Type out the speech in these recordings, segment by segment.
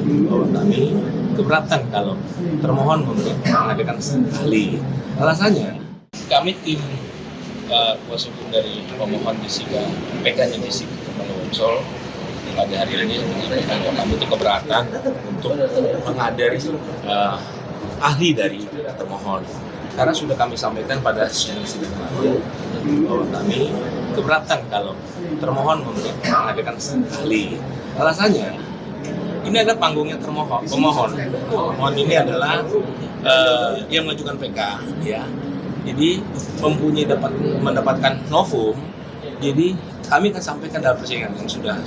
bahwa kami keberatan kalau termohon mengadakan ahli. Alasannya, kami tim kuasa hukum dari pemohon Jessica, PK-nya Jessica Malawonsol pada hari ini menyampaikan bahwa kami itu keberatan untuk menghadiri ahli dari termohon. Karena sudah kami sampaikan pada sidang lalu bahwa kami keberatan kalau termohon mengadakan ahli. Alasannya, ini adalah panggungnya pemohon. Pemohon ini adalah yang mengajukan PK, ya. Jadi mempunyai mendapatkan novum. Jadi kami akan sampaikan dalam persidangan yang sudah.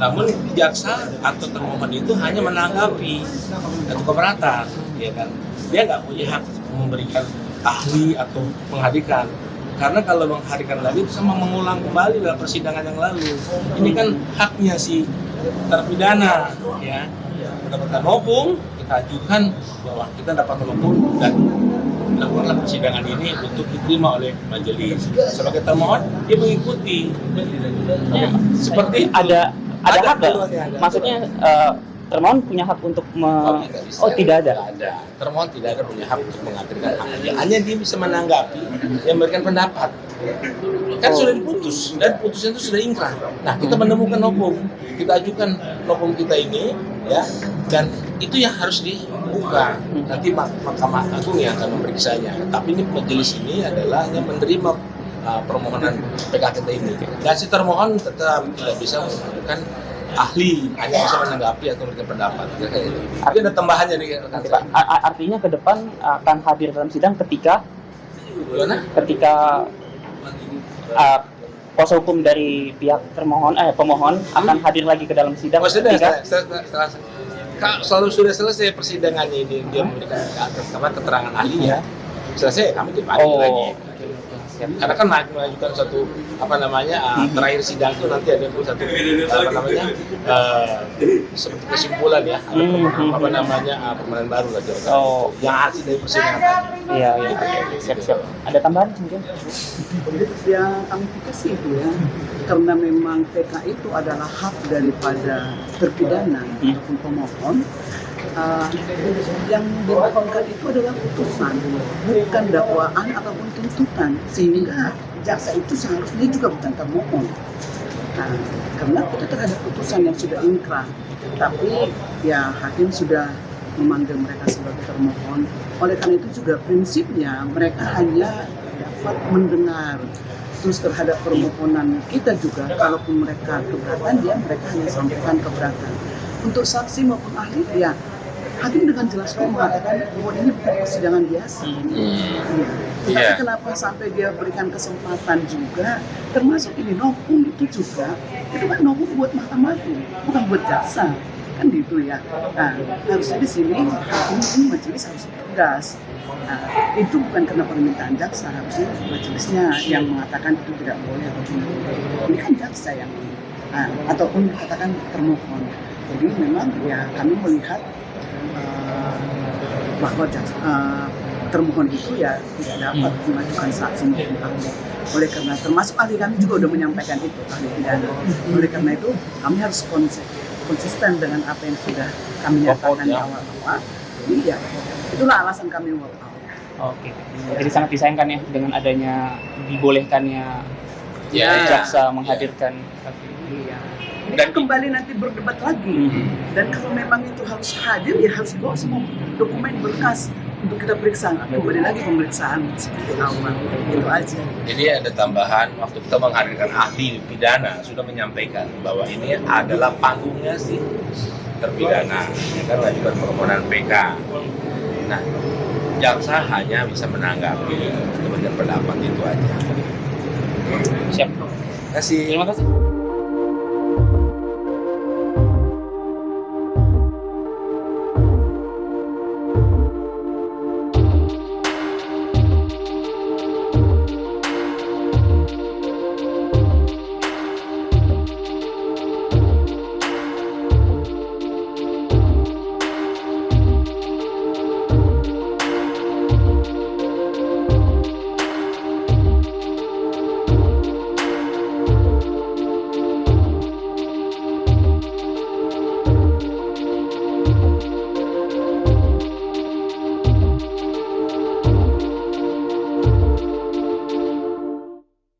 Namun jaksa atau termohon itu hanya menanggapi atau keberatan, ya kan? Dia nggak punya hak memberikan ahli atau menghadirkan. Karena kalau menghadirkan lagi itu sama mengulang kembali dalam persidangan yang lalu. Ini kan haknya si terpidana, ya, mendapatkan novum, kita ajukan bahwa kita dapat novum dan lakukanlah persidangan ini untuk diterima oleh majelis. Sebagai termohon, dia mengikuti. Ya, Seperti ada hak nggak? Maksudnya termohon punya hak untuk tidak ada. Termohon tidak ada punya hak untuk menghadirkan ahli. Hanya dia bisa menanggapi, yang memberikan pendapat. Kan sudah diputus dan putusnya itu sudah ingkrah. Nah, kita menemukan novum, kita ajukan novum kita ini, ya, dan itu yang harus dibuka. Nanti Mahkamah Agung yang akan memeriksanya. Tapi ini majelis ini adalah yang menerima permohonan PK kita ini. Dan si termohon tetap tidak bisa mengajukan ahli, hanya bisa menanggapi atau memberikan pendapat. Tapi ada tambahannya nih. Artinya ke depan akan hadir dalam sidang ketika kuasa hukum dari pihak pemohon akan hadir lagi ke dalam sidang. Oh, sudah, selalu sudah selesai persidangannya ini, dia memberikan keterangan ahlinya, selesai kami dipanggil lagi. Karena kan mengajukan satu terakhir sidang itu nanti ada satu seperti kesimpulan, ya, ada permohonan baru lagi. Yang hasil dari persidangan tadi. Iya. Siap. Ada tambahan mungkin? Ya, kami pikir sih itu, ya, karena memang PK itu adalah hak daripada terpidana ataupun pemohon. Yang dimohonkan itu adalah putusan, bukan dakwaan ataupun tuntutan, sehingga jaksa itu seharusnya juga bukan termohon. Karena itu terhadap putusan yang sudah ingkrah, tapi ya hakim sudah memanggil mereka sebagai termohon. Oleh karena itu juga prinsipnya mereka hanya dapat mendengar. Terus terhadap permohonan kita juga, kalaupun mereka keberatan, mereka hanya sampaikan keberatan. Untuk saksi maupun ahli, ya hakim dengan jelas kok mengatakan bahwa ini bukan persidangan biasa. Tapi kenapa sampai dia berikan kesempatan juga, termasuk ini novum itu juga, itu kan novum buat Mahkamah Agung, bukan buat jaksa, kan gitu, ya. Nah, harusnya di sini hakim ini majelis harus tegas. Itu bukan karena permintaan jaksa, harusnya majelisnya yang mengatakan itu tidak boleh ataupun boleh. Ini kan jaksa yang ataupun katakan termohon. Jadi memang ya kami melihat bahwa termohon itu ya tidak dapat mengajukan saksi maupun ahli. Oleh karena termasuk ahli kami juga sudah menyampaikan itu, ahli pidana. Oleh karena itu kami harus konsisten dengan apa yang sudah kami nyatakan di awal-awal. Jadi ya itulah alasan kami walk out. Oke. Jadi sangat disayangkan ya dengan adanya dibolehkannya jaksa menghadirkan. Iya. Dan kembali nanti berdebat lagi. Dan kalau memang itu harus hadir, ya harus bawa semua dokumen berkas untuk kita periksa. Kembali lagi pemeriksaan seperti awal. Itu aja. Jadi ada tambahan, waktu kita menghadirkan ahli pidana sudah menyampaikan bahwa ini adalah panggungnya si terpidana, ya kan, mengajukan permohonan PK. Nah, jaksa hanya bisa menanggapi, memberikan pendapat, itu aja. Siap. Terima kasih. Terima kasih.